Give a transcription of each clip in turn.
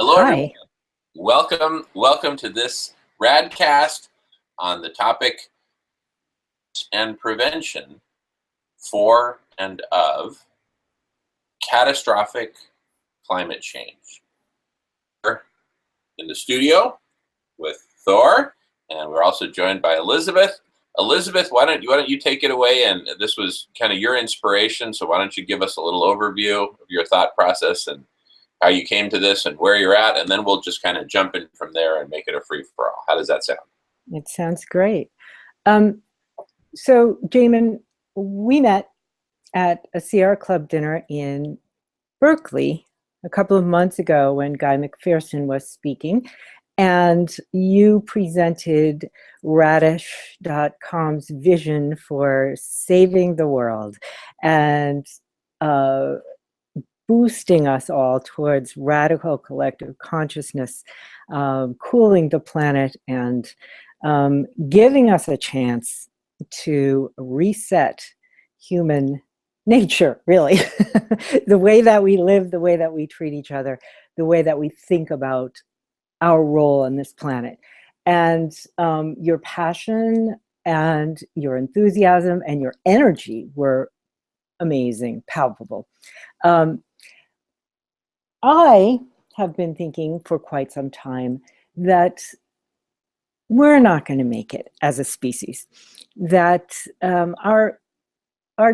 Hello, everyone. Hi. Welcome to this radcast on the topic and prevention for and of catastrophic climate change. We're in the studio with Thor, and we're also joined by Elizabeth. Elizabeth, why don't you take it away? And this was kind of your inspiration, so why don't you give us a little overview of your thought process and how you came to this and where you're at, and then we'll just kind of jump in from there and make it a free-for-all. How does that sound? It sounds great. So, Jamin, we met at a Sierra Club dinner in Berkeley a couple of months ago when Guy McPherson was speaking, and you presented Radish.com's vision for saving the world and boosting us all towards radical collective consciousness, cooling the planet, and giving us a chance to reset human nature, really. The way that we live, the way that we treat each other, the way that we think about our role on this planet. And your passion and your enthusiasm and your energy were amazing, palpable. I have been thinking for quite some time that we're not going to make it as a species, that our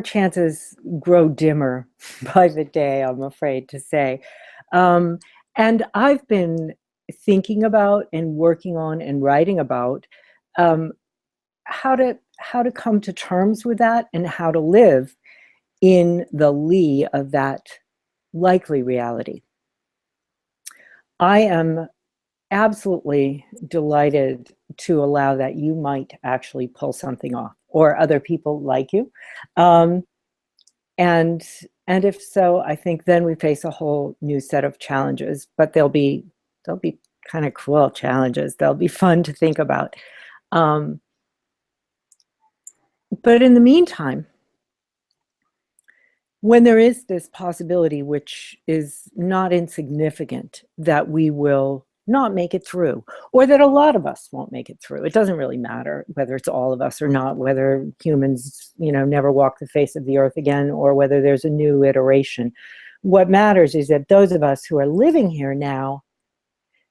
chances grow dimmer by the day, I'm afraid to say. And I've been thinking about and working on and writing about how to come to terms with that and how to live in the lee of that likely reality. I am absolutely delighted to allow that you might actually pull something off, or other people like you. And if so, I think then we face a whole new set of challenges, but they'll be kind of cool challenges. They'll be fun to think about. But in the meantime, when there is this possibility, which is not insignificant, that we will not make it through, or that a lot of us won't make it through. It doesn't really matter whether it's all of us or not, whether humans, never walk the face of the earth again, or whether there's a new iteration. What matters is that those of us who are living here now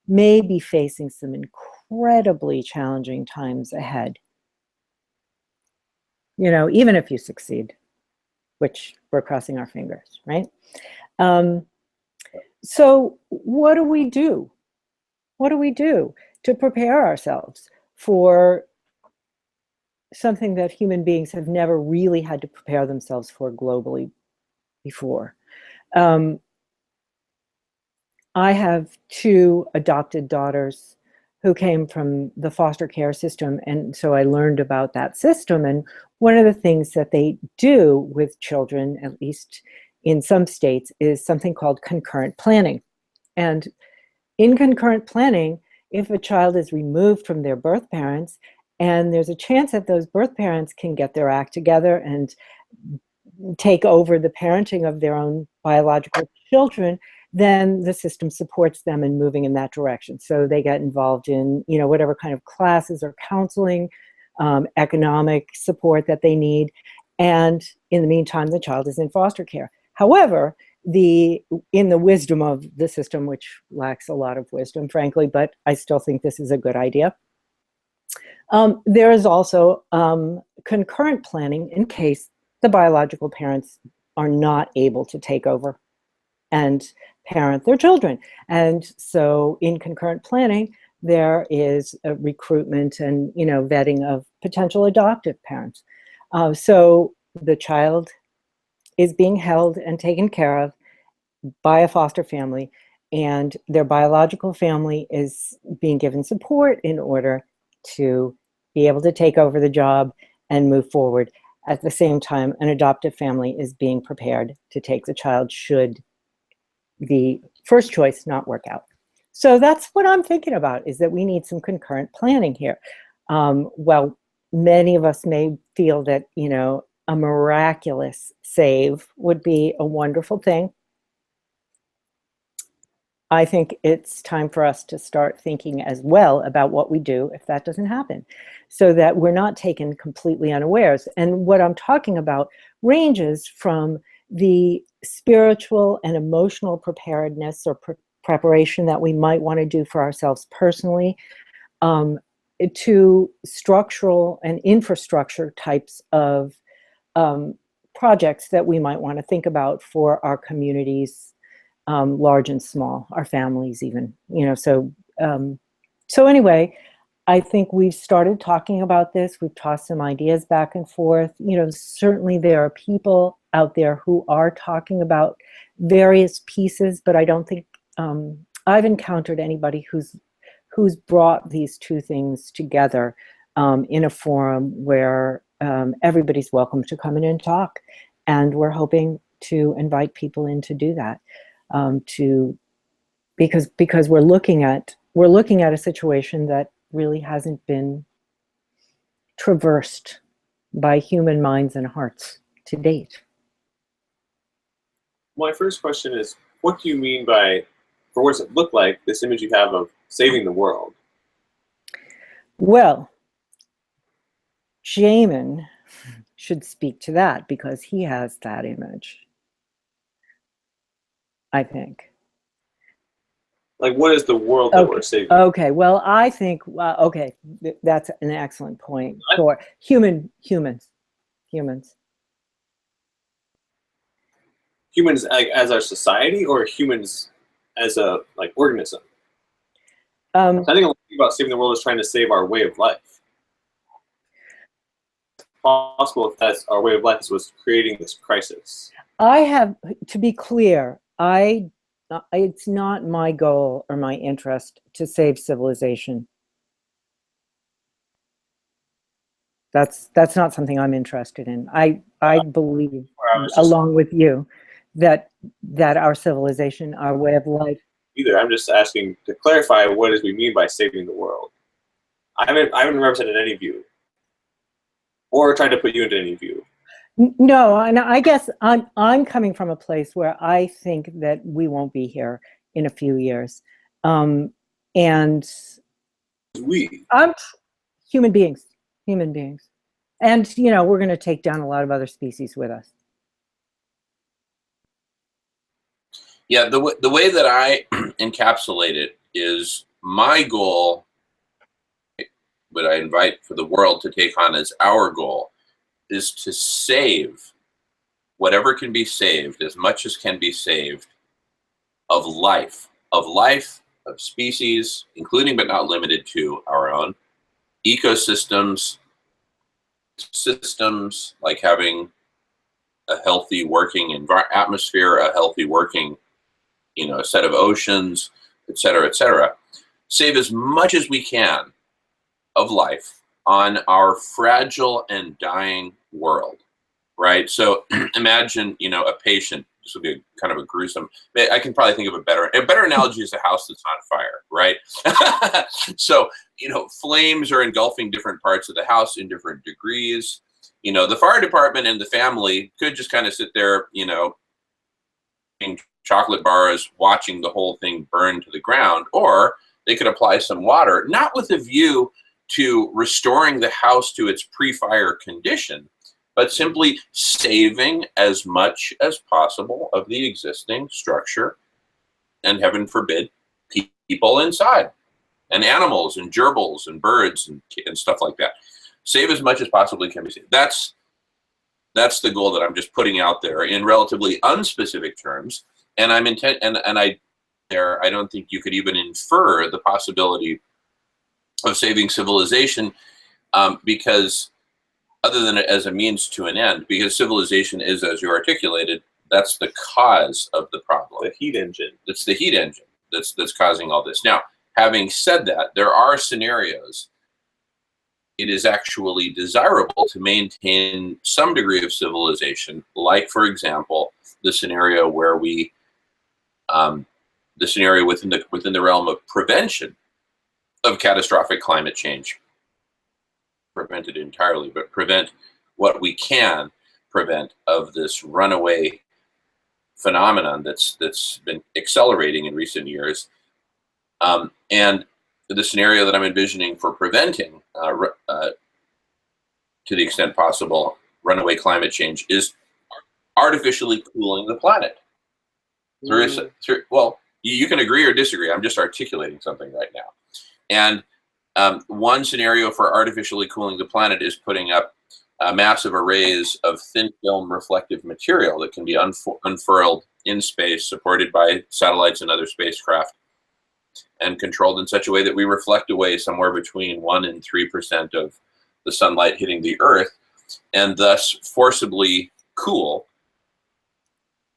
may be facing some incredibly challenging times ahead. Even if you succeed, which we're crossing our fingers, right? So what do we do? What do we do to prepare ourselves for something that human beings have never really had to prepare themselves for globally before? I have two adopted daughters who came from the foster care system, and so I learned about that system. And one of the things that they do with children, at least in some states, is something called concurrent planning. And in concurrent planning, if a child is removed from their birth parents, and there's a chance that those birth parents can get their act together and take over the parenting of their own biological children, then the system supports them in moving in that direction. So they get involved in, whatever kind of classes or counseling, economic support that they need. And in the meantime, the child is in foster care. However, in the wisdom of the system, which lacks a lot of wisdom, frankly, but I still think this is a good idea, there is also concurrent planning in case the biological parents are not able to take over and parent their children. And so in concurrent planning, there is a recruitment and vetting of potential adoptive parents. So the child is being held and taken care of by a foster family, and their biological family is being given support in order to be able to take over the job and move forward. At the same time, an adoptive family is being prepared to take the child should the first choice not work out. So that's what I'm thinking about, is that we need some concurrent planning here. Well, many of us may feel that, a miraculous save would be a wonderful thing. I think it's time for us to start thinking as well about what we do if that doesn't happen, so that we're not taken completely unawares. And what I'm talking about ranges from the spiritual and emotional preparedness or preparation that we might want to do for ourselves personally, um, to structural and infrastructure types of um, projects that we might want to think about for our communities, large and small, our families even, so anyway, I think we've started talking about this. We've tossed some ideas back and forth. Certainly there are people out there who are talking about various pieces, but I don't think I've encountered anybody who's brought these two things together in a forum where everybody's welcome to come in and talk. And we're hoping to invite people in to do that, because we're looking at a situation that really hasn't been traversed by human minds and hearts to date. My first question is, what do you mean by, or what does it look like, this image you have of saving the world? Well, Jamin should speak to that because he has that image, I think. Like, what is the world that we're saving? Okay, well, I think, okay, that's an excellent point. For humans. Humans as our society, or humans as a organism? I think about saving the world is trying to save our way of life. It's possible if that's our way of life was creating this crisis. To be clear, it's not my goal or my interest to save civilization. That's not something I'm interested in. I believe, along with you, that our civilization, our way of life. Either. I'm just asking to clarify what we mean by saving the world. I haven't represented any view, or tried to put you into any view. No, and I guess I'm coming from a place where I think that we won't be here in a few years, and I'm human beings, and we're going to take down a lot of other species with us. Yeah, the way that I encapsulate it is my goal, what I invite for the world to take on as our goal, is to save whatever can be saved, as much as can be saved, of life, of species, including but not limited to our own, ecosystems, systems like having a healthy working atmosphere, a healthy working a set of oceans, et cetera, save as much as we can of life on our fragile and dying world, right? So imagine, a patient, this would be kind of a gruesome, I can probably think of a better analogy is a house that's on fire, right? So, flames are engulfing different parts of the house in different degrees. The fire department and the family could just kind of sit there, eating chocolate bars, watching the whole thing burn to the ground, or they could apply some water, not with a view to restoring the house to its pre-fire condition, but simply saving as much as possible of the existing structure, and heaven forbid, people inside, and animals and gerbils and birds and stuff like that. Save as much as possibly can be saved. That's the goal that I'm just putting out there in relatively unspecific terms. And I don't think you could even infer the possibility of saving civilization, because other than as a means to an end, because civilization is, as you articulated, that's the cause of the problem. The heat engine. It's the heat engine that's causing all this. Now, having said that, there are scenarios it is actually desirable to maintain some degree of civilization, like, for example, the scenario where the scenario within the realm of prevention of catastrophic climate change. Prevent it entirely, but prevent what we can prevent of this runaway phenomenon that's been accelerating in recent years. And the scenario that I'm envisioning for preventing, to the extent possible, runaway climate change is artificially cooling the planet. Well, you can agree or disagree. I'm just articulating something right now. And one scenario for artificially cooling the planet is putting up massive arrays of thin film reflective material that can be unfurled in space, supported by satellites and other spacecraft, and controlled in such a way that we reflect away somewhere between 1% and 3% of the sunlight hitting the Earth, and thus forcibly cool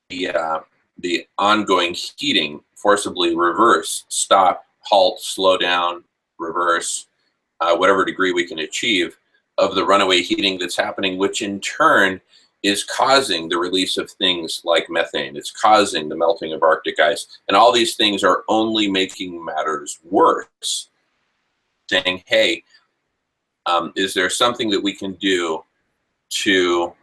the ongoing heating, forcibly reverse, stop, halt, slow down, reverse, whatever degree we can achieve of the runaway heating that's happening, which in turn is causing the release of things like methane. It's causing the melting of Arctic ice. And all these things are only making matters worse. Saying, hey, is there something that we can do to,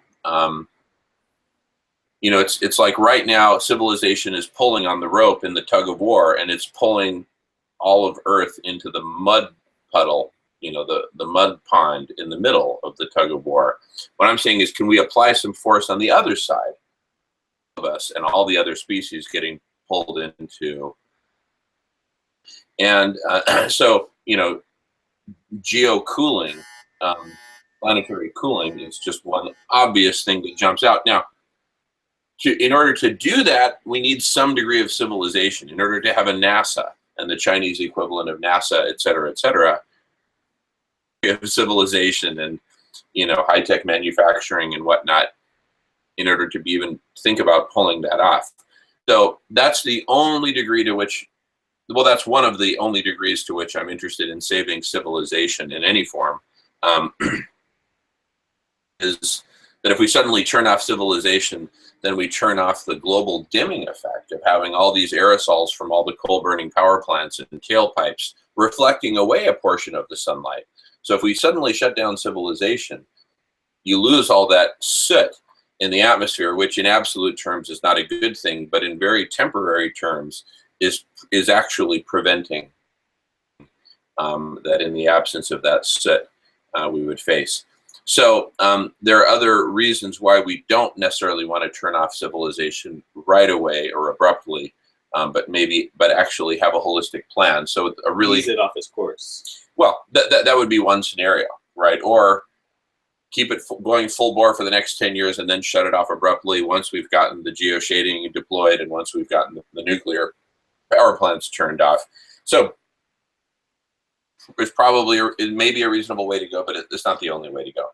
it's like right now civilization is pulling on the rope in the tug of war, and it's pulling all of Earth into the mud puddle, the mud pond in the middle of the tug of war. What I'm saying is, can we apply some force on the other side of us and all the other species getting pulled into? And so, geo-cooling, planetary cooling is just one obvious thing that jumps out. Now, in order to do that, we need some degree of civilization. In order to have a NASA and the Chinese equivalent of NASA, et cetera, we have civilization and, high-tech manufacturing and whatnot in order to even think about pulling that off. So that's the only degree to which, well, that's one of the only degrees to which I'm interested in saving civilization in any form, is that if we suddenly turn off civilization, then we turn off the global dimming effect of having all these aerosols from all the coal-burning power plants and tailpipes reflecting away a portion of the sunlight. So if we suddenly shut down civilization, you lose all that soot in the atmosphere, which in absolute terms is not a good thing, but in very temporary terms is actually preventing that in the absence of that soot we would face. So there are other reasons why we don't necessarily want to turn off civilization right away or abruptly, but actually have a holistic plan. So a really ease it off its course. Well, that would be one scenario, right? Or keep it going full bore for the next 10 years and then shut it off abruptly once we've gotten the geoshading deployed and once we've gotten the nuclear power plants turned off. So it may be a reasonable way to go, but it's not the only way to go.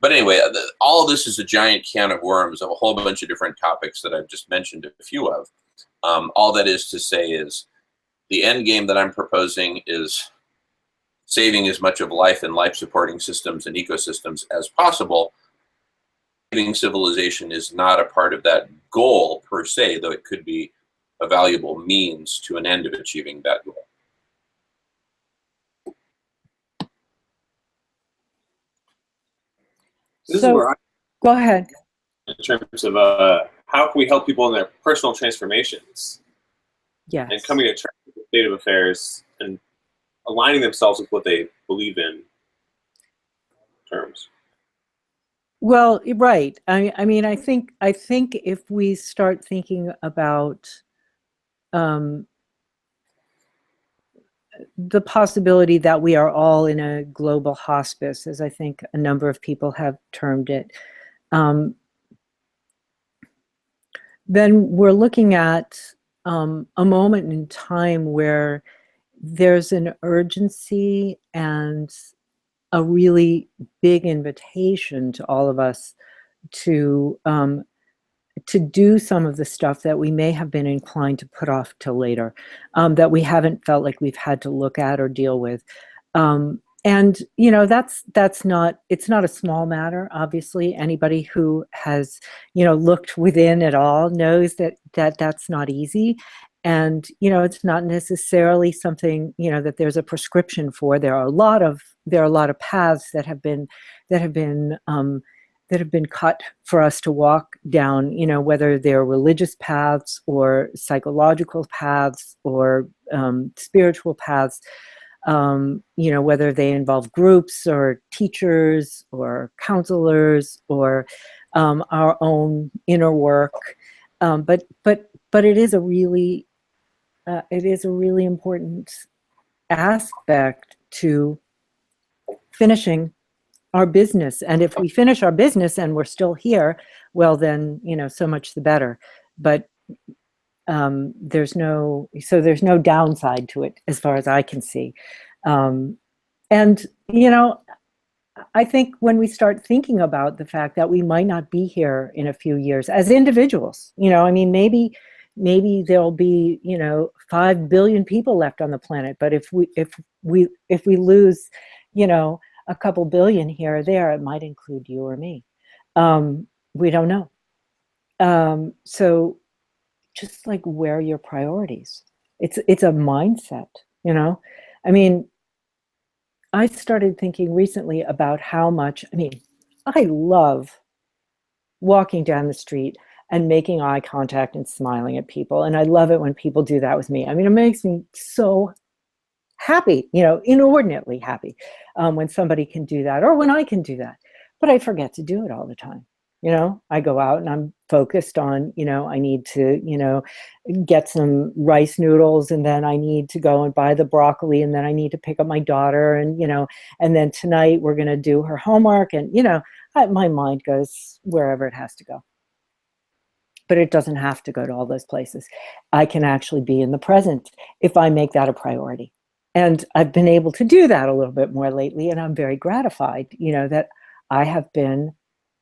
But anyway, all of this is a giant can of worms of a whole bunch of different topics that I've just mentioned a few of. All that is to say is the end game that I'm proposing is saving as much of life and life-supporting systems and ecosystems as possible. Saving civilization is not a part of that goal per se, though it could be a valuable means to an end of achieving that goal. Go ahead. In terms of how can we help people in their personal transformations? Yes. And coming to terms with the state of affairs and aligning themselves with what they believe in terms. Well, right. I mean, I think if we start thinking about the possibility that we are all in a global hospice, as I think a number of people have termed it, then we're looking at a moment in time where there's an urgency and a really big invitation to all of us to do some of the stuff that we may have been inclined to put off till later, that we haven't felt like we've had to look at or deal with. And that's not, it's not a small matter. Obviously, anybody who has looked within at all knows that that's not easy. And it's not necessarily something that there's a prescription for. There are a lot of paths that have been that have been cut for us to walk down, you know, whether they're religious paths or psychological paths or spiritual paths, you know, whether they involve groups or teachers or counselors or our own inner work. But it is a really important aspect to finishing our business. And if we finish our business and we're still here, well, then, you know, so much the better. But there's no downside to it as far as I can see. And, you know, I think when we start thinking about the fact that we might not be here in a few years as individuals, you know, I mean, maybe there'll be, you know, 5 billion people left on the planet. But if we lose, you know, a couple billion here or there, it might include you or me. We don't know. So just like, where are your priorities? It's a mindset, you know? I mean, I started thinking recently about how much, I mean, I love walking down the street and making eye contact and smiling at people. And I love it when people do that with me. I mean, it makes me so happy, you know, inordinately happy when somebody can do that or when I can do that. But I forget to do it all the time. You know, I go out and I'm focused on, you know, I need to, you know, get some rice noodles, and then I need to go and buy the broccoli, and then I need to pick up my daughter, and, you know, and then tonight we're going to do her homework. And, you know, my mind goes wherever it has to go. But it doesn't have to go to all those places. I can actually be in the present if I make that a priority. And I've been able to do that a little bit more lately. And I'm very gratified, you know, that I have been,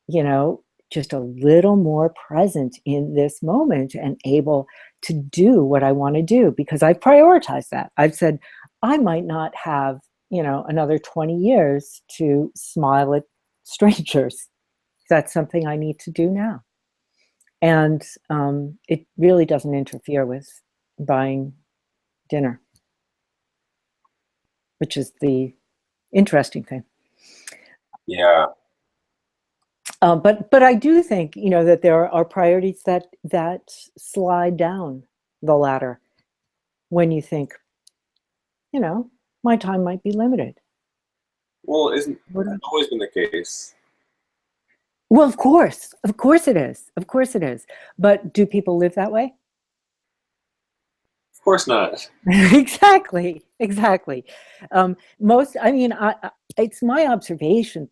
you know, just a little more present in this moment and able to do what I want to do, because I prioritize that. I've said, I might not have, you know, another 20 years to smile at strangers. That's something I need to do now. And it really doesn't interfere with buying dinner, which is the interesting thing. Yeah. But I do think, you know, that there are priorities that slide down the ladder when you think, you know, my time might be limited. Well, isn't that always been the case? Well, of course it is. Of course it is. But do people live that way? Of course not. Exactly. Most, I mean, it's my observation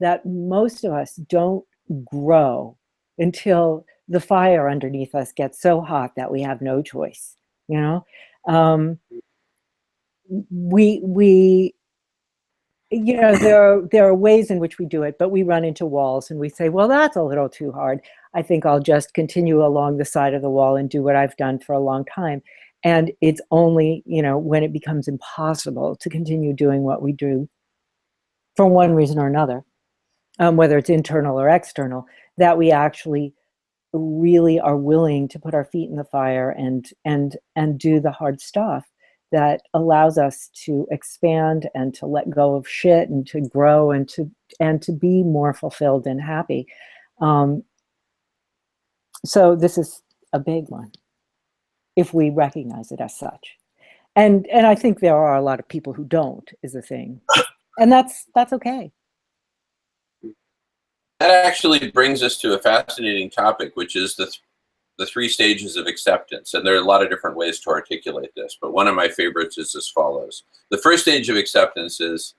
that most of us don't grow until the fire underneath us gets so hot that we have no choice. You know, we you know, there are ways in which we do it, but we run into walls and we say, well, that's a little too hard. I think I'll just continue along the side of the wall and do what I've done for a long time. And it's only, you know, when it becomes impossible to continue doing what we do for one reason or another, whether it's internal or external, that we actually really are willing to put our feet in the fire and do the hard stuff that allows us to expand and to let go of shit and to grow and to be more fulfilled and happy. So this is a big one, if we recognize it as such. And I think there are a lot of people who don't, is the thing. And that's okay. That actually brings us to a fascinating topic, which is the 3 stages of acceptance. And there are a lot of different ways to articulate this, but one of my favorites is as follows. The first stage of acceptance is,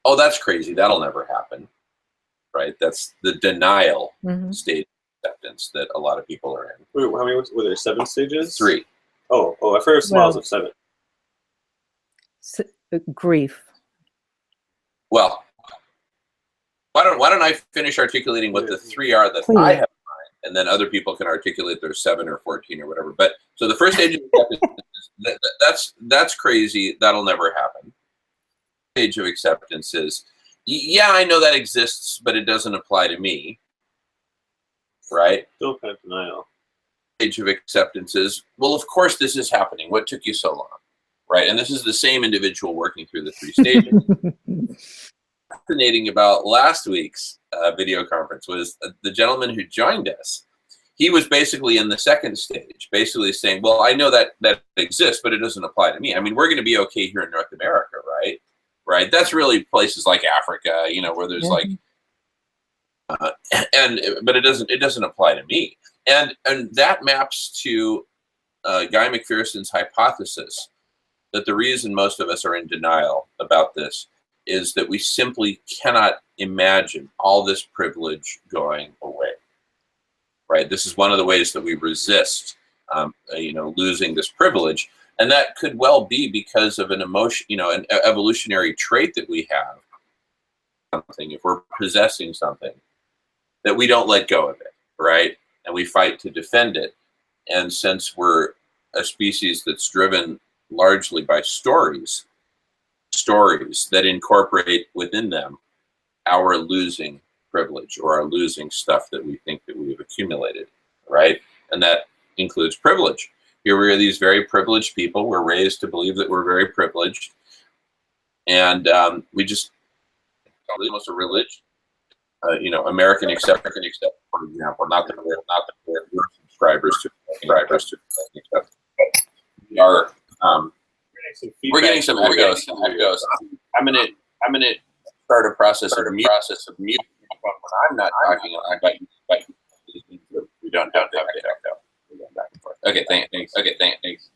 oh, that's crazy, that'll never happen, right? That's the denial stage of acceptance that a lot of people are in. Wait, how many were there? 7 stages? 3. Oh, I've heard of smiles of 7. Grief. Well, why don't I finish articulating what the 3 are that Please. I have in mind, and then other people can articulate their 7 or 14 or whatever. But so the first stage of acceptance is that's crazy, that'll never happen. Stage of acceptance is, yeah, I know that exists, but it doesn't apply to me, right? Still kind of denial. Stage of acceptance is, well, of course this is happening. What took you so long, right? And this is the same individual working through the 3 stages. fascinating about last week's video conference was the gentleman who joined us. He was basically in the second stage, basically saying, well, I know that exists, but it doesn't apply to me. I mean, we're going to be okay here in North America, right? Right. That's really places like Africa, you know, where there's like, but it doesn't apply to me. And that maps to Guy McPherson's hypothesis that the reason most of us are in denial about this is that we simply cannot imagine all this privilege going away. Right? This is one of the ways that we resist, losing this privilege, and that could well be because of an emotion, an evolutionary trait that we have. Something, if we're possessing something, that we don't let go of it, right? And we fight to defend it. And since we're a species that's driven largely by stories that incorporate within them our losing privilege or our losing stuff that we think that we've accumulated, right? And that includes privilege. Here we are, these very privileged people. We're raised to believe that we're very privileged, and we just almost a religion. American accept, for example. Not that we're subscribers to. We are. We're getting some echoes. I'm gonna start a process of mute. When I'm not talking, we don't have to echo. Back and forth. Okay, thanks. Okay, thanks.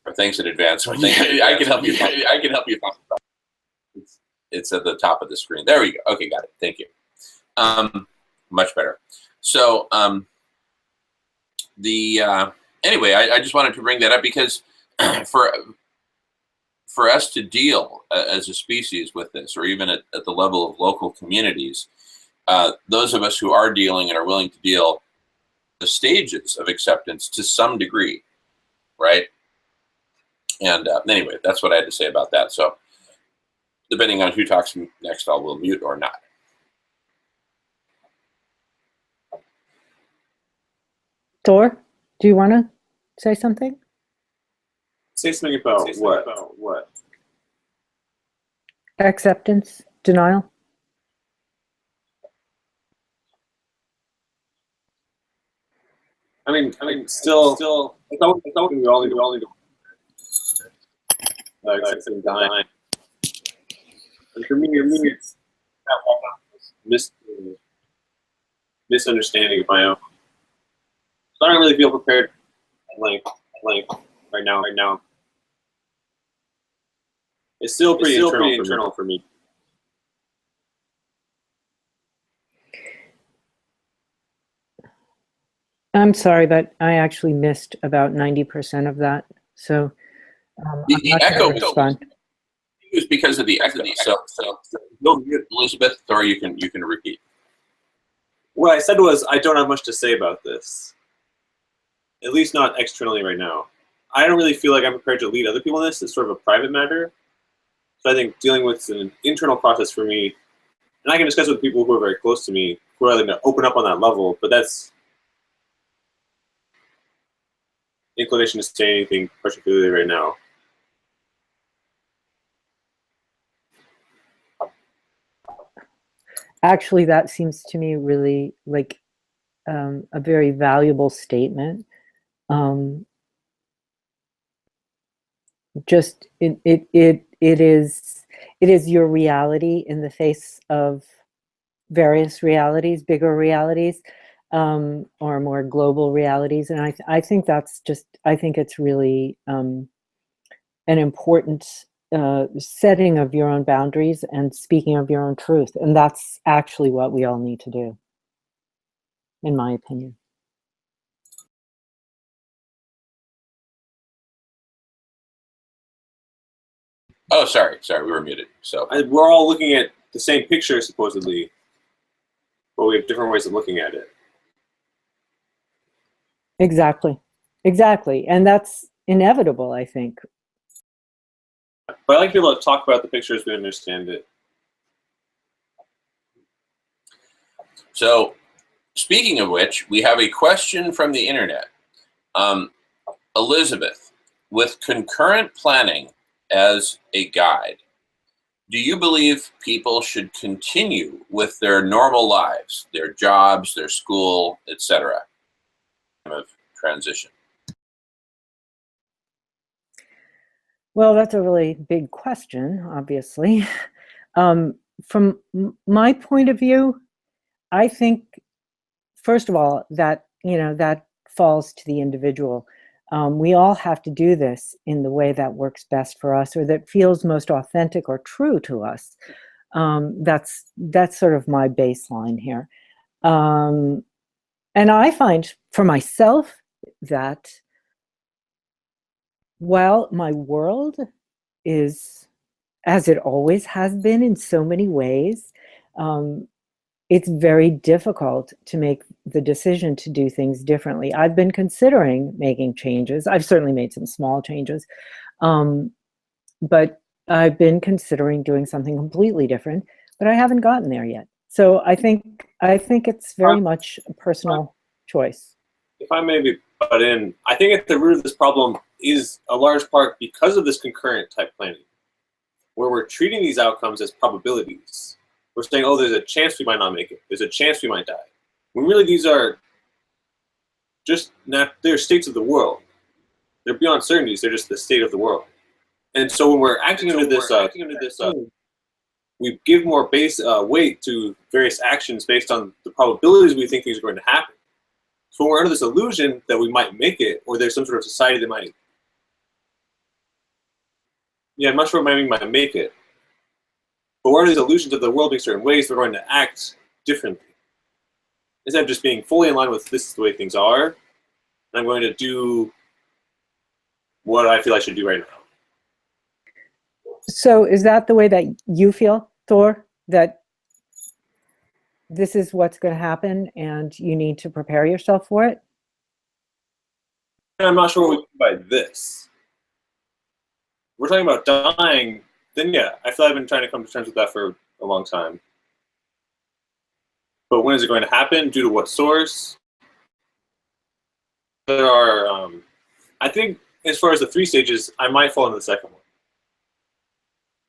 Or thanks in advance. I can help you. I can help you. It's at the top of the screen. There we go. Okay, got it. Thank you. Much better. So anyway, I just wanted to bring that up because for us to deal as a species with this, or even at the level of local communities, those of us who are dealing and are willing to deal the stages of acceptance to some degree, right? And anyway, that's what I had to say about that. So depending on who talks next, I will mute or not. Thor, do you want to say something? Say something about what? Acceptance, denial. I mean, still, it's something we all need to dying. And for me, it's misunderstanding of my own. So I don't really feel prepared, like right now. It's still pretty internal for me. I'm sorry, but I actually missed about 90% of that. So the echo was because of the echo. So Elizabeth, or you can repeat. What I said was I don't have much to say about this. At least not externally right now. I don't really feel like I'm prepared to lead other people in this. It's sort of a private matter. So I think dealing with an internal process for me, and I can discuss with people who are very close to me, who are going to open up on that level, but that's inclination to say anything particularly right now. actually, that seems to me really like a very valuable statement. Just it is your reality in the face of various realities, bigger realities, or more global realities, and I think that's just, I think it's really an important setting of your own boundaries and speaking of your own truth, and that's actually what we all need to do, in my opinion. Oh, sorry, we were muted. So we're all looking at the same picture supposedly, but we have different ways of looking at it. Exactly, and that's inevitable, I think. But I like people to talk about the picture as we understand it. So, speaking of which, we have a question from the internet. Elizabeth, with concurrent planning as a guide, Do you believe people should continue with their normal lives, their jobs, their school, etc.? Of transition. Well, that's a really big question, obviously. From my point of view, I think, first of all, that that falls to the individual. We all have to do this in the way that works best for us, or that feels most authentic or true to us. That's sort of my baseline here. And I find for myself that while my world is as it always has been in so many ways, it's very difficult to make the decision to do things differently. I've been considering making changes. I've certainly made some small changes, but I've been considering doing something completely different, but I haven't gotten there yet. So I think it's very much a personal choice. If I may be butt in, I think at the root of this problem is a large part because of this concurrent type planning, where we're treating these outcomes as probabilities. We're saying, oh, there's a chance we might not make it. There's a chance we might die. When really these are just not, they're states of the world. They're beyond certainties. They're just the state of the world. And so when we're acting under this, we give more weight to various actions based on the probabilities we think things are going to happen. So we're under this illusion that we might make it, or there's some sort of society that might. Yeah, I'm not sure we might make it. But we're under these illusions of the world being certain ways, we're going to act differently. Instead of just being fully in line with this is the way things are, and I'm going to do what I feel I should do right now. So is that the way that you feel, Thor? That this is what's going to happen and you need to prepare yourself for it? I'm not sure what we mean by this. We're talking about dying, then yeah, I feel I've been trying to come to terms with that for a long time. But when is it going to happen? Due to what source? There are, I think as far as the 3 stages, I might fall into the second one.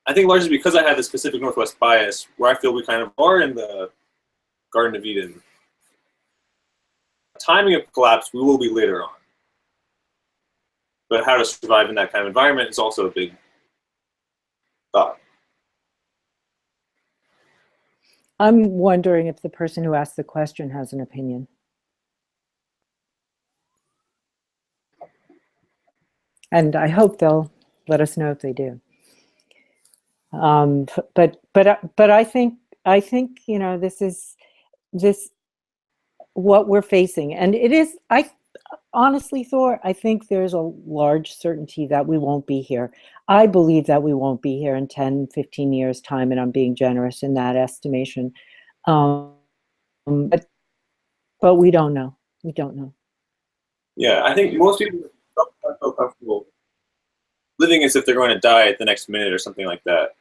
I think largely because I had the specific Northwest bias, where I feel we kind of are in the Garden of Eden. Timing of collapse, we will be later on. But how to survive in that kind of environment is also a big thought. I'm wondering if the person who asked the question has an opinion. And I hope they'll let us know if they do. But I think this what we're facing, and it is. Honestly, Thor, I think there's a large certainty that we won't be here. I believe that we won't be here in 10, 15 years' time, and I'm being generous in that estimation. But we don't know. We don't know. Yeah, I think most people don't feel comfortable living as if they're going to die at the next minute or something like that.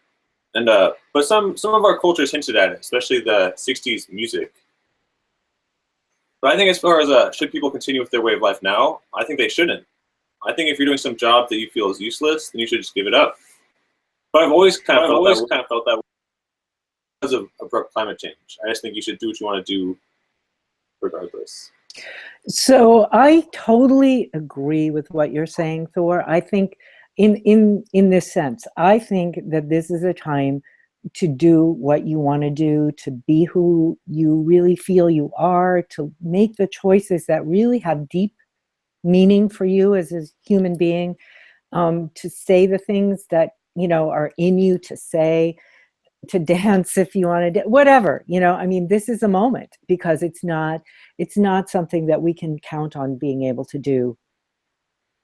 And but some of our cultures hinted at it, especially the 60s music. But I think as far as should people continue with their way of life now, I think they shouldn't. I think if you're doing some job that you feel is useless, then you should just give it up. But I've always kind of felt that because of abrupt climate change. I just think you should do what you want to do regardless. So I totally agree with what you're saying, Thor. I think in this sense, I think that this is a time to do what you want to do, to be who you really feel you are, to make the choices that really have deep meaning for you as a human being, to say the things that, are in you to say, to dance if you want to, whatever, I mean, this is a moment, because it's not something that we can count on being able to do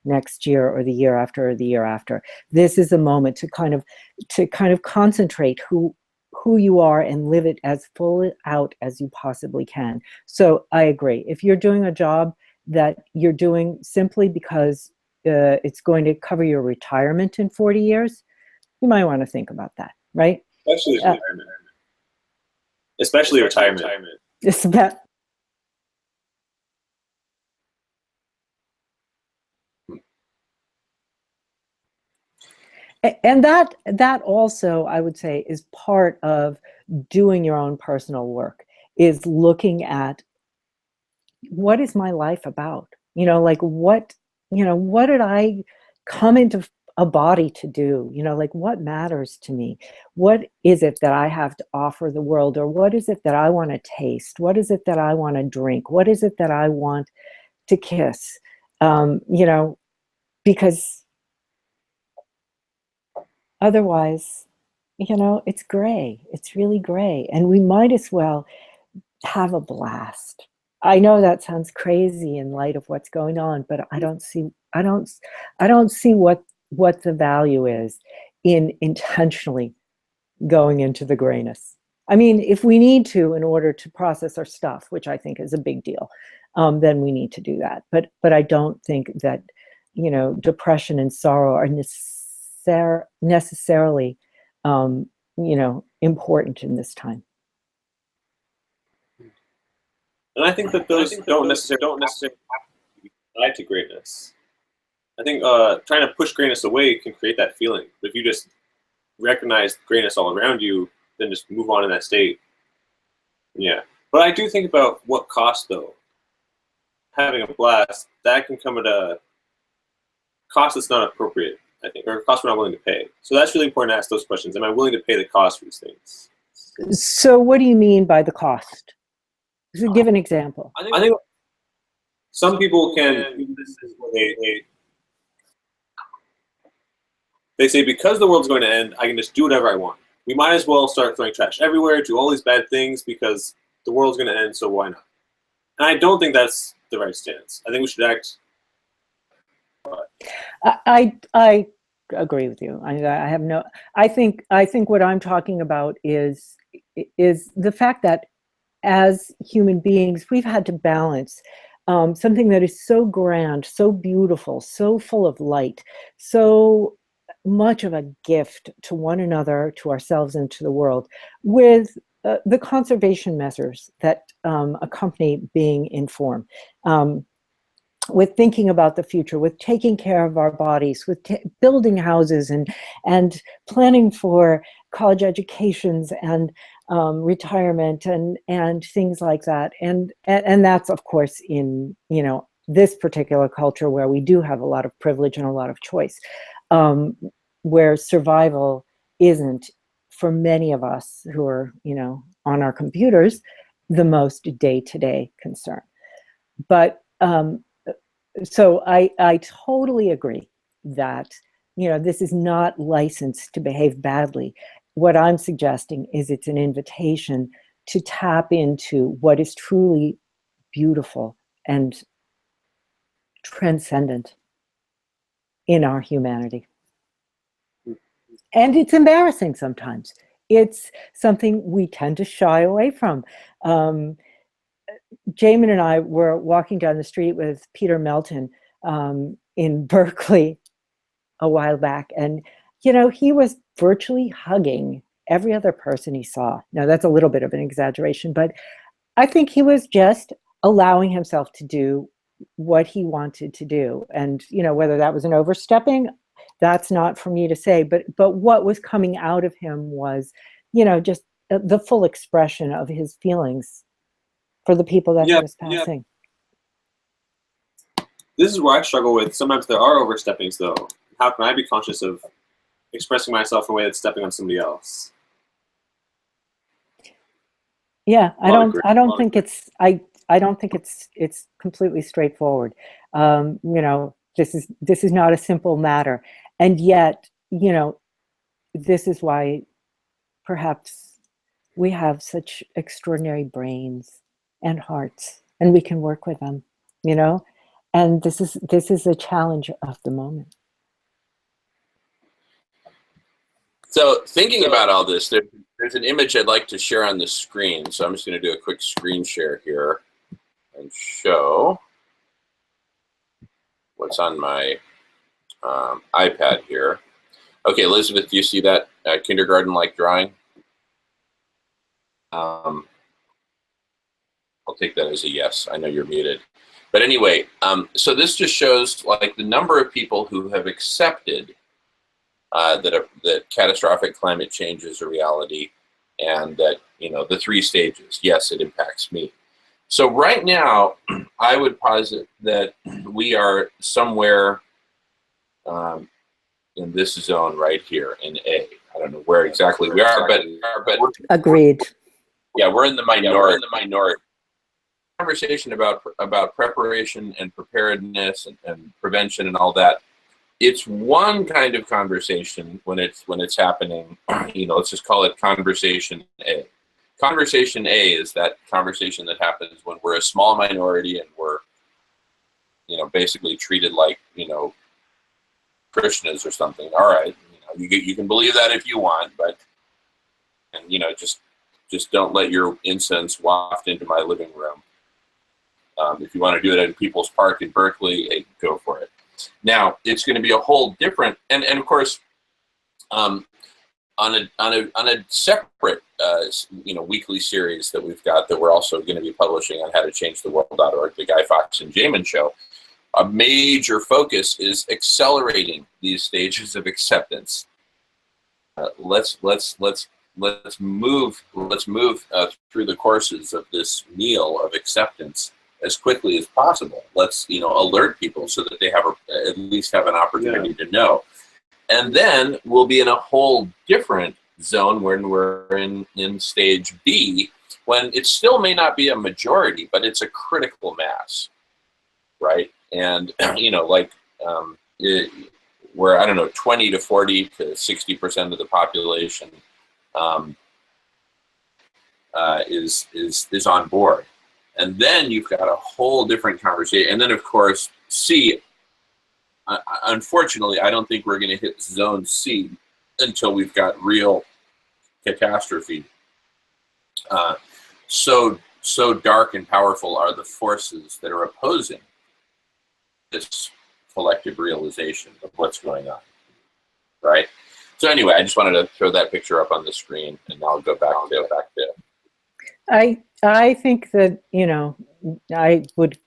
next year or the year after or the year after. This is a moment to kind of concentrate who you are and live it as full out as you possibly can. So I agree. If you're doing a job that you're doing simply because it's going to cover your retirement in 40 years, you might want to think about that, right? Especially retirement. And that also, I would say, is part of doing your own personal work, is looking at what is my life about? Like what did I come into a body to do? Like what matters to me? What is it that I have to offer the world? Or what is it that I want to taste? What is it that I want to drink? What is it that I want to kiss? Because otherwise, it's gray. It's really gray. And we might as well have a blast. I know that sounds crazy in light of what's going on, but I don't see what the value is in intentionally going into the grayness. I mean, if we need to in order to process our stuff, which I think is a big deal, then we need to do that. But I don't think that depression and sorrow are necessarily important in this time. And I think that those don't necessarily have to be tied to greatness. I think trying to push greatness away can create that feeling. But if you just recognize greatness all around you, then just move on in that state. Yeah. But I do think about what cost, though. Having a blast, that can come at a cost that's not appropriate, I think, or a cost we're not willing to pay. So that's really important to ask those questions. Am I willing to pay the cost for these things? So what do you mean by the cost? So give an example. I think some people can, they say, because the world's going to end, I can just do whatever I want. We might as well start throwing trash everywhere, do all these bad things because the world's going to end, so why not? And I don't think that's the right stance. I think we should act. I agree with you. I think what I'm talking about is the fact that as human beings, we've had to balance something that is so grand, so beautiful, so full of light, so much of a gift to one another, to ourselves, and to the world, with the conservation measures that accompany being informed, with thinking about the future, with taking care of our bodies, with building houses and planning for college educations and retirement and things like that. And that's, of course, in this particular culture where we do have a lot of privilege and a lot of choice, where survival isn't, for many of us who are on our computers, the most day-to-day concern. But so I totally agree that this is not licensed to behave badly. What I'm suggesting is it's an invitation to tap into what is truly beautiful and transcendent in our humanity. And it's embarrassing sometimes. It's something we tend to shy away from. Jamin and I were walking down the street with Peter Melton in Berkeley a while back, and he was virtually hugging every other person he saw. Now that's a little bit of an exaggeration, but I think he was just allowing himself to do what he wanted to do. And whether that was an overstepping, that's not for me to say, but what was coming out of him was just the full expression of his feelings for the people that he was passing. This is where I struggle with. Sometimes there are oversteppings, though. How can I be conscious of expressing myself in a way that's stepping on somebody else? Yeah, I don't think it's completely straightforward. This is not a simple matter, and yet this is why perhaps we have such extraordinary brains and hearts, and we can work with them, and this is a challenge of the moment. So thinking about all this, there's an image I'd like to share on the screen. So I'm just going to do a quick screen share here and show what's on my iPad here. Okay, Elizabeth, do you see that kindergarten-like drawing? I'll take that as a yes. I know you're muted. But anyway, so this just shows like the number of people who have accepted that catastrophic climate change is a reality, and that, you know, the 3 stages. Yes, it impacts me. So right now, I would posit that we are somewhere in this zone right here in A. I don't know where exactly we are, but Agreed. yeah, we're in the minority. Conversation about preparation and preparedness and prevention and all that. It's one kind of conversation when it's happening. You know, let's just call it conversation A. Conversation A is that conversation that happens when we're a small minority and we're, you know, basically treated like, you know, Krishnas or something. All right, you know, you can believe that if you want, but, and, you know, just don't let your incense waft into my living room. If you want to do it at People's Park in Berkeley, hey, go for it. Now it's going to be a whole different, and of course, on a separate you know, weekly series that we've got that we're also going to be publishing on howtochangetheworld.org, the Guy Fawkes and Jamin Show. A major focus is accelerating these stages of acceptance. Let's move through the courses of this meal of acceptance as quickly as possible. Let's, you know, alert people so that they have at least have an opportunity to know. And then we'll be in a whole different zone when we're in stage B, when it still may not be a majority, but it's a critical mass, right? And, you know, like where, I don't know, 20 to 40 to 60% of the population is on board. And then you've got a whole different conversation. And then, of course, C, unfortunately, I don't think we're going to hit zone C until we've got real catastrophe. So dark and powerful are the forces that are opposing this collective realization of what's going on, right? So anyway, I just wanted to throw that picture up on the screen, and I'll go back to. I think that, you know, I would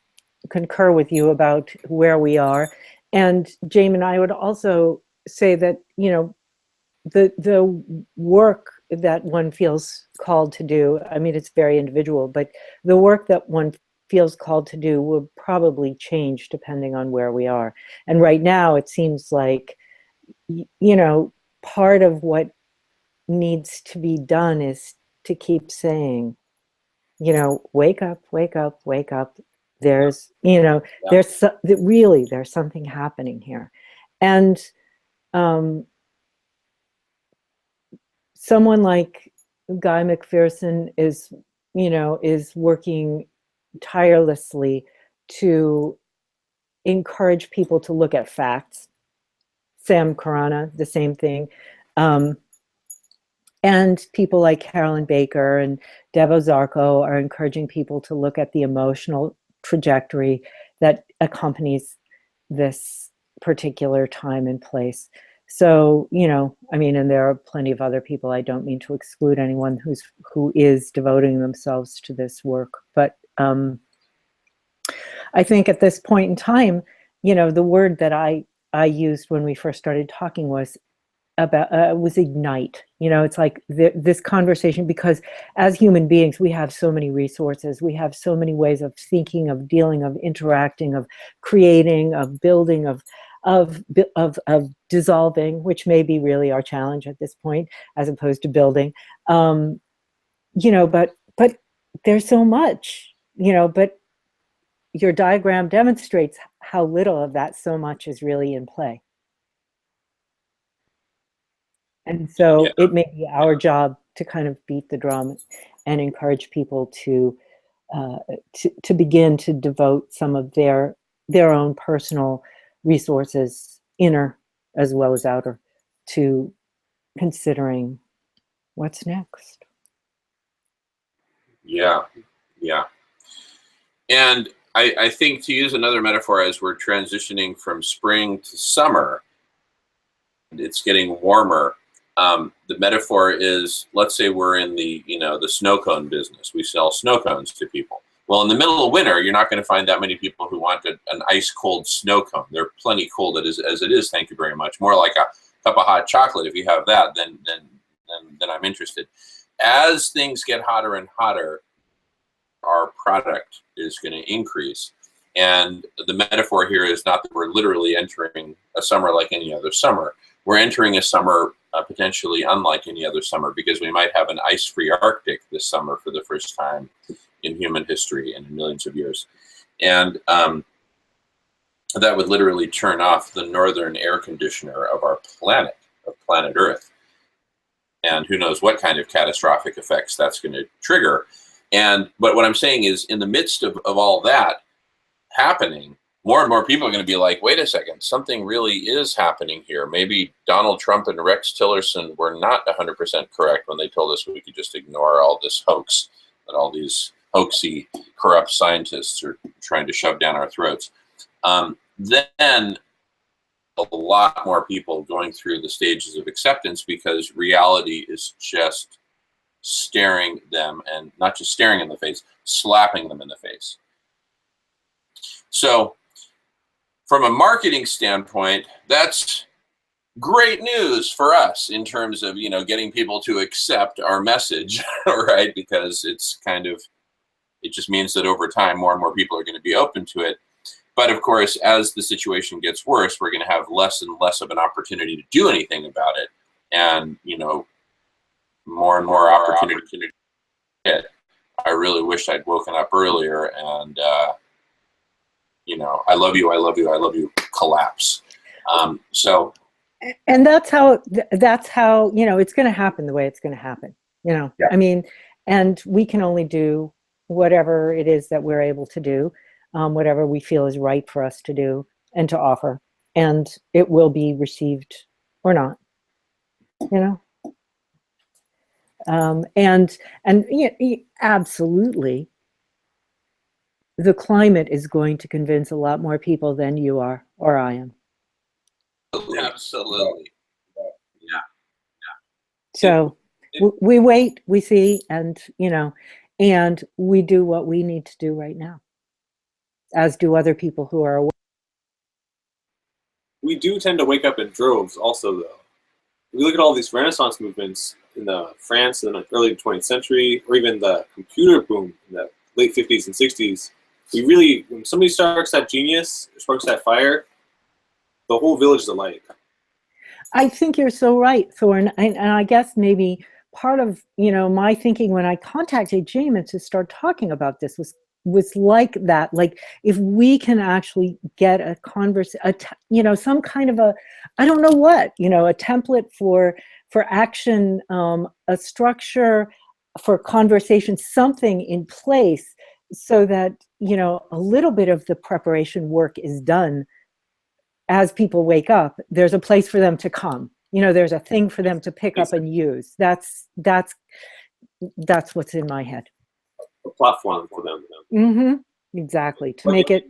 concur with you about where we are. And Jamin, I would also say that, you know, the work that one feels called to do, I mean, it's very individual, but the work that one feels called to do will probably change depending on where we are. And right now it seems like, you know, part of what needs to be done is to keep saying, you know, wake up, wake up, wake up. There's, you know, there's really, there's something happening here. And someone like Guy McPherson is, you know, is working tirelessly to encourage people to look at facts. Sam Karana, the same thing. And people like Carolyn Baker and Deb Ozarko are encouraging people to look at the emotional trajectory that accompanies this particular time and place. So, you know, I mean, and there are plenty of other people. I don't mean to exclude anyone who is devoting themselves to this work. But I think at this point in time, you know, the word that I used when we first started talking was ignite. You know, it's like this conversation, because as human beings, we have so many resources. We have so many ways of thinking, of dealing, of interacting, of creating, of building, of dissolving, which may be really our challenge at this point, as opposed to building. You know, but there's so much, you know, but your diagram demonstrates how little of that so much is really in play. And so it may be our job to kind of beat the drum and encourage people to begin to devote some of their own personal resources, inner as well as outer, to considering what's next. Yeah. And I think, to use another metaphor, as we're transitioning from spring to summer, it's getting warmer. The metaphor is, let's say we're in the, you know, the snow cone business. We sell snow cones to people. Well, in the middle of winter, you're not going to find that many people who want an ice cold snow cone. They're plenty cold as it is. Thank you very much. More like cup of hot chocolate. If you have that, then I'm interested. As things get hotter and hotter, our product is going to increase. And the metaphor here is not that we're literally entering a summer like any other summer. We're entering a summer potentially unlike any other summer, because we might have an ice-free Arctic this summer for the first time in human history and in millions of years. And that would literally turn off the northern air conditioner of our planet, of planet Earth. And who knows what kind of catastrophic effects that's going to trigger. But what I'm saying is, in the midst of all that happening, more and more people are going to be like, wait a second, something really is happening here. Maybe Donald Trump and Rex Tillerson were not 100% correct when they told us we could just ignore all this hoax that all these hoaxy, corrupt scientists are trying to shove down our throats. Then a lot more people going through the stages of acceptance, because reality is just staring them, and not just staring in the face, slapping them in the face. So from a marketing standpoint, that's great news for us in terms of, getting people to accept our message, right? Because it's it just means that over time, more and more people are going to be open to it. But of course, as the situation gets worse, we're going to have less and less of an opportunity to do anything about it. And, more and more opportunity to hit. I really wish I'd woken up earlier and, I love you, I love you, I love you, collapse. And that's how, it's going to happen the way it's going to happen, Yeah. I mean, and we can only do whatever it is that we're able to do, whatever we feel is right for us to do and to offer, and it will be received or not, and absolutely, the climate is going to convince a lot more people than you are or I am. Absolutely. Yeah. So we wait, we see, and and we do what we need to do right now, as do other people who are aware. We do tend to wake up in droves also, though. We look at all these Renaissance movements in France in the early 20th century, or even the computer boom in the late 50s and 60s. When somebody sparks that genius, sparks that fire, the whole village is alight. I think you're so right, Thorne. And I guess maybe part of, my thinking when I contacted Jamin to start talking about this was like that. Like, if we can actually get a some kind of I don't know what, a template for action, a structure for conversation, something in place, so that, a little bit of the preparation work is done. As people wake up, there's a place for them to come. There's a thing for them to pick up and use. That's what's in my head. A platform for them. Mm-hmm. Exactly. To make it.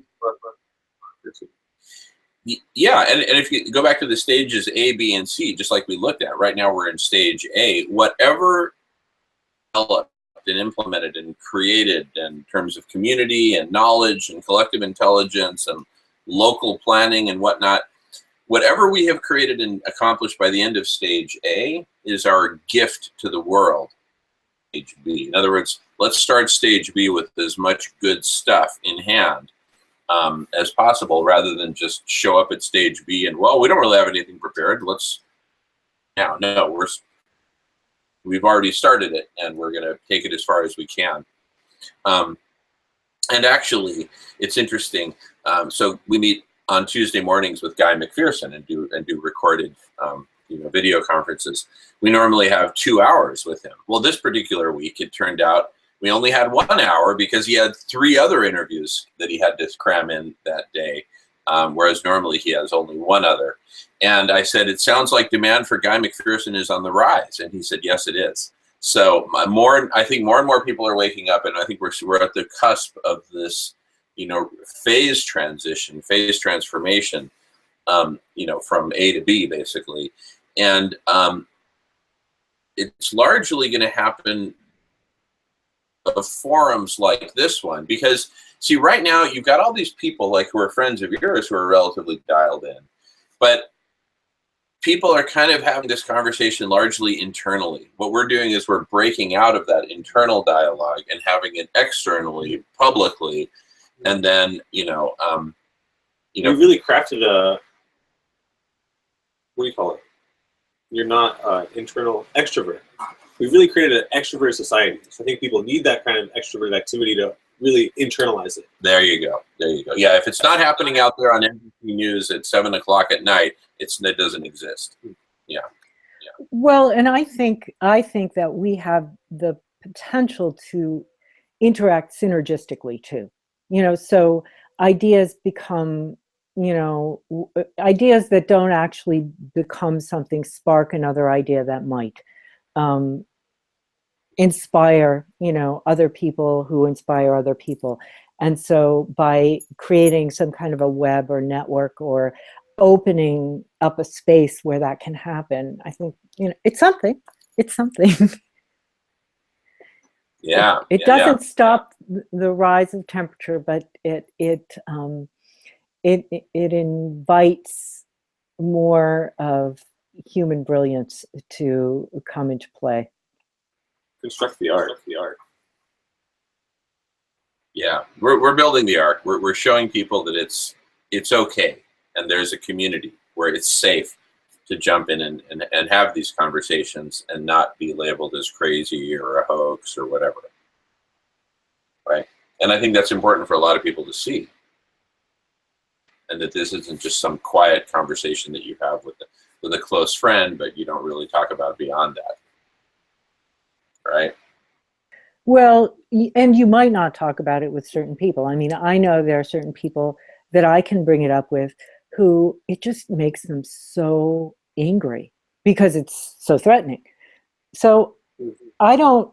Yeah, and if you go back to the stages A, B, and C, just like we looked at, right now we're in stage A. Whatever developed and implemented and created in terms of community and knowledge and collective intelligence and local planning and whatnot, whatever we have created and accomplished by the end of stage A is our gift to the world. Stage B. In other words, let's start stage B with as much good stuff in hand as possible, rather than just show up at stage B and, well, we don't really have anything prepared. We've already started it, and we're going to take it as far as we can. And actually, it's interesting. So we meet on Tuesday mornings with Guy McPherson and do recorded video conferences. We normally have 2 hours with him. Well, this particular week, it turned out we only had 1 hour because he had 3 other interviews that he had to cram in that day, whereas normally he has only 1 other. And I said, it sounds like demand for Guy McPherson is on the rise. And he said, yes, it is. So I think more and more people are waking up, and I think we're at the cusp of this, phase transformation, from A to B, basically. And it's largely going to happen of forums like this one, because see, right now you've got all these people who are friends of yours who are relatively dialed in, but people are kind of having this conversation largely internally. What we're doing is we're breaking out of that internal dialogue and having it externally, publicly, and then we really crafted what do you call it? You're not internal extrovert. We've really created an extrovert society. So I think people need that kind of extrovert activity to really internalize it. There you go. There you go. Yeah, if it's not happening out there on NBC News at 7 o'clock at night, it doesn't exist. Yeah. Well, and I think that we have the potential to interact synergistically too. So ideas become, ideas that don't actually become something spark another idea that might inspire, other people who inspire other people. And so by creating some kind of a web or network or opening up a space where that can happen, I think, it's something. It's something. Yeah. It doesn't stop the rise of temperature, but it invites more of human brilliance to come into play. Construct the art. Yeah, we're building the art. We're showing people that it's okay, and there's a community where it's safe to jump in and have these conversations and not be labeled as crazy or a hoax or whatever. Right? And I think that's important for a lot of people to see. And that this isn't just some quiet conversation that you have with a close friend, but you don't really talk about beyond that. Right? Well, and you might not talk about it with certain people. I mean, I know there are certain people that I can bring it up with who it just makes them so angry because it's so threatening. So I don't,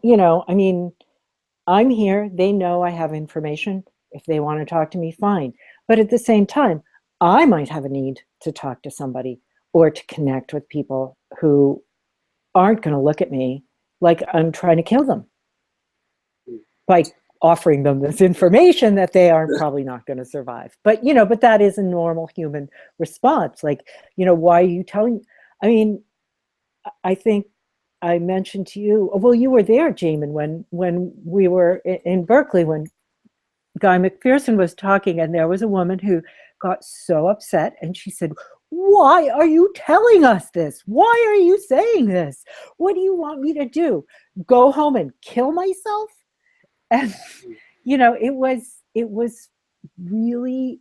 I mean, I'm here. They know I have information. If they want to talk to me, fine. But at the same time, I might have a need to talk to somebody or to connect with people who aren't going to look at me like I'm trying to kill them by offering them this information that they are probably not going to survive. But, but that is a normal human response. Like, why are you telling? I mean, I think I mentioned to you, well, you were there, Jamin, when we were in Berkeley, when Guy McPherson was talking, and there was a woman who got so upset, and she said, why are you telling us this? Why are you saying this? What do you want me to do? Go home and kill myself? And, it was really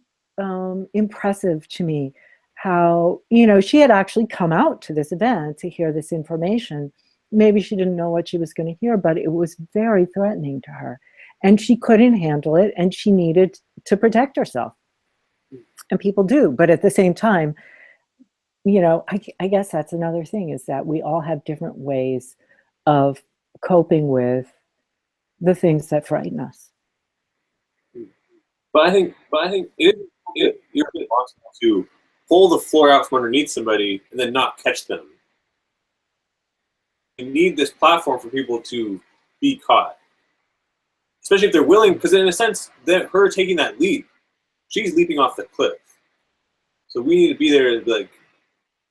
impressive to me how, she had actually come out to this event to hear this information. Maybe she didn't know what she was going to hear, but it was very threatening to her. And she couldn't handle it, and she needed to protect herself. And people do. But at the same time, I guess that's another thing, is that we all have different ways of coping with the things that frighten us. But I think you're responsible to pull the floor out from underneath somebody and then not catch them. You need this platform for people to be caught, especially if they're willing. Because in a sense, that her taking that leap, she's leaping off the cliff. So we need to be there, like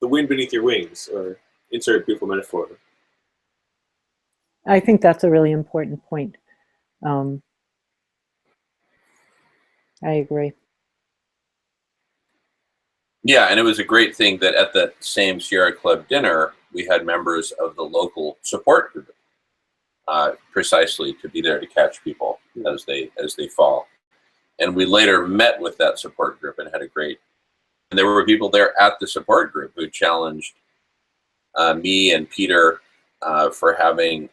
the wind beneath your wings, or insert a beautiful metaphor. I think that's a really important point. I agree. Yeah, and it was a great thing that at that same Sierra Club dinner, we had members of the local support group, precisely to be there to catch people as they fall. And we later met with that support group and had a great. And there were people there at the support group who challenged me and Peter for having,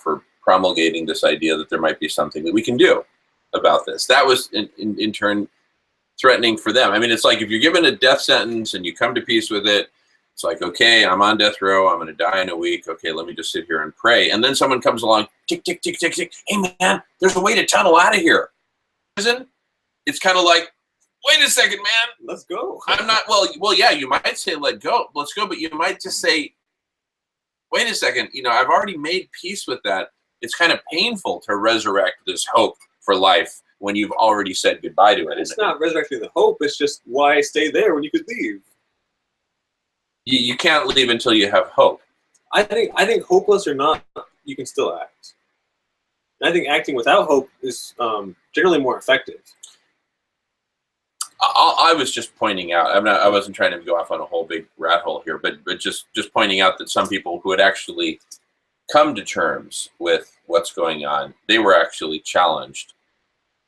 for promulgating this idea that there might be something that we can do about this. That was in turn threatening for them. I mean, it's like if you're given a death sentence and you come to peace with it, it's like, okay, I'm on death row. I'm going to die in a week. Okay, let me just sit here and pray. And then someone comes along, tick, tick, tick, tick, tick. Hey, man, there's a way to tunnel out of here. It's kind of like, wait a second, man. Let's go. I'm not, well, yeah, you might say, let's go, but you might just say, wait a second, I've already made peace with that. It's kind of painful to resurrect this hope for life when you've already said goodbye to it. It's not resurrecting the hope. It's just, why stay there when you could leave? You can't leave until you have hope. I think hopeless or not, you can still act. And I think acting without hope is generally more effective. I was just pointing out. I wasn't trying to go off on a whole big rat hole here, but just pointing out that some people who had actually come to terms with what's going on, they were actually challenged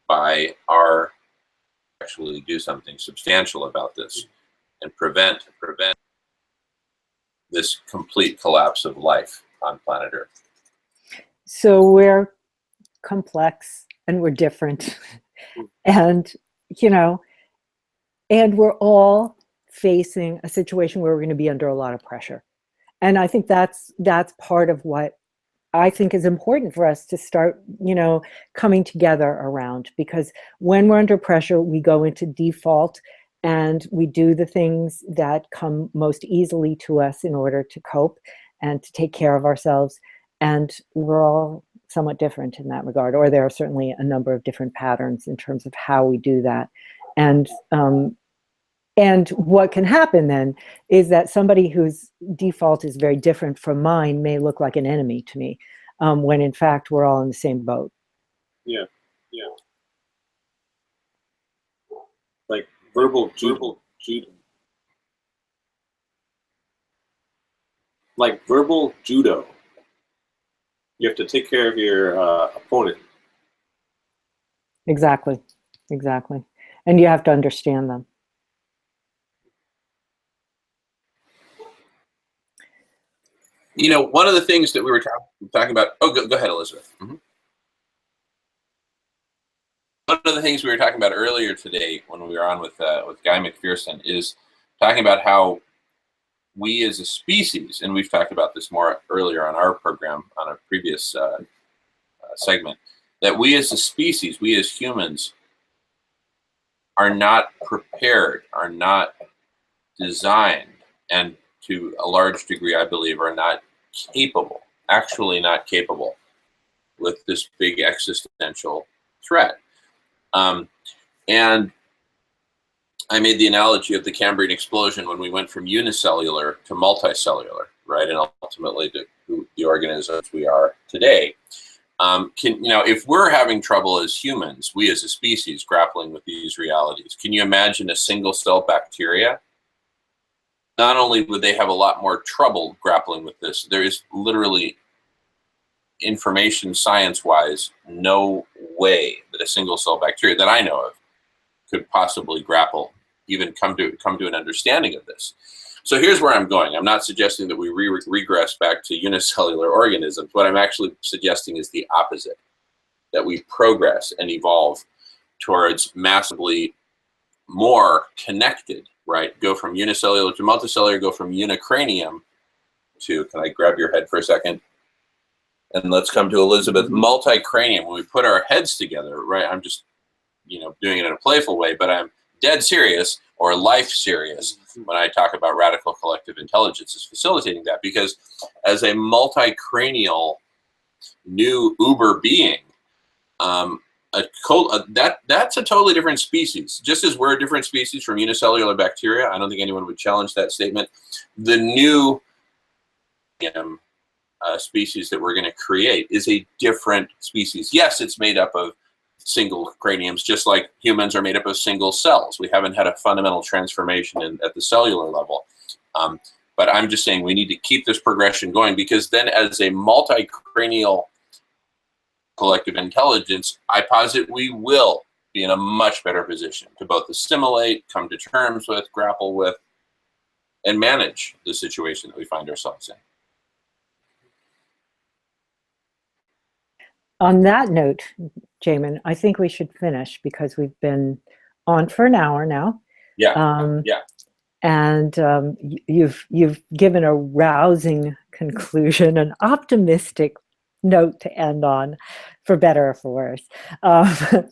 by our actually do something substantial about this and prevent this complete collapse of life on planet Earth. So we're complex and we're different, and and we're all facing a situation where we're going to be under a lot of pressure. And I think that's part of what I think is important for us to start, coming together around, because when we're under pressure, we go into default and we do the things that come most easily to us in order to cope and to take care of ourselves. And we're all somewhat different in that regard, or there are certainly a number of different patterns in terms of how we do that. And what can happen then is that somebody whose default is very different from mine may look like an enemy to me, when in fact we're all in the same boat. Yeah. Like verbal judo. Like verbal judo. You have to take care of your opponent. Exactly. And you have to understand them. One of the things that we were talking about. Oh, go ahead, Elizabeth. Mm-hmm. One of the things we were talking about earlier today when we were on with Guy McPherson is talking about how we as a species, and we've talked about this more earlier on our program on a previous segment, that we as a species, we as humans, are not prepared, are not designed, and to a large degree, I believe, are not capable, actually not capable with this big existential threat. And I made the analogy of the Cambrian explosion when we went from unicellular to multicellular, right? And ultimately to the organisms we are today. If we're having trouble as humans, we as a species grappling with these realities, can you imagine a single cell bacteria? Not only would they have a lot more trouble grappling with this, there is literally, information science-wise, no way that a single cell bacteria that I know of could possibly grapple, even come to an understanding of this. So here's where I'm going. I'm not suggesting that we regress back to unicellular organisms. What I'm actually suggesting is the opposite, that we progress and evolve towards massively more connected, right? Go from unicellular to multicellular, go from unicranium to, can I grab your head for a second? And let's come to Elizabeth, multicranium. When we put our heads together, right? I'm just, doing it in a playful way, but I'm dead serious or life serious when I talk about radical collective intelligence is facilitating that, because as a multicranial new uber being, that's a totally different species. Just as we're a different species from unicellular bacteria, I don't think anyone would challenge that statement. The new species that we're going to create is a different species. Yes, it's made up of single craniums, just like humans are made up of single cells. We haven't had a fundamental transformation at the cellular level. But I'm just saying we need to keep this progression going, because then as a multicranial collective intelligence, I posit we will be in a much better position to both assimilate, come to terms with, grapple with, and manage the situation that we find ourselves in. On that note, Jamin, I think we should finish, because we've been on for an hour now. Yeah. And you've given a rousing conclusion, an optimistic note to end on, for better or for worse.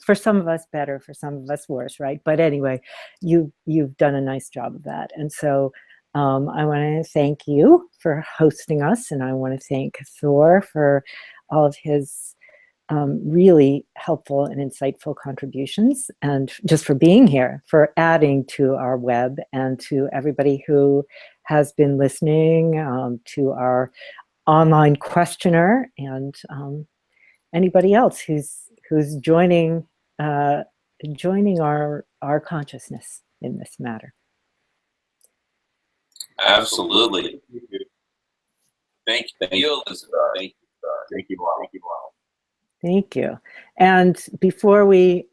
For some of us better, for some of us worse, right? But anyway, you've done a nice job of that. And so I want to thank you for hosting us, and I want to thank Thor for all of his really helpful and insightful contributions, and just for being here, for adding to our web, and to everybody who has been listening, to our online questioner, and anybody else who's joining our consciousness in this matter. Absolutely. Thank you, Elizabeth. Thank you all. Thank you all. Thank you. And before we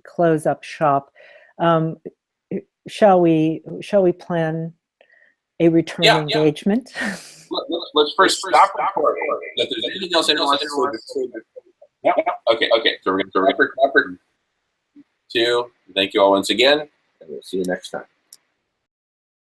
close up shop, shall we plan a return engagement? Let's first stop recording. If there's anything else anyone wants to say, okay. So we're going to stop for 2. Thank you all once again, and we'll see you next time.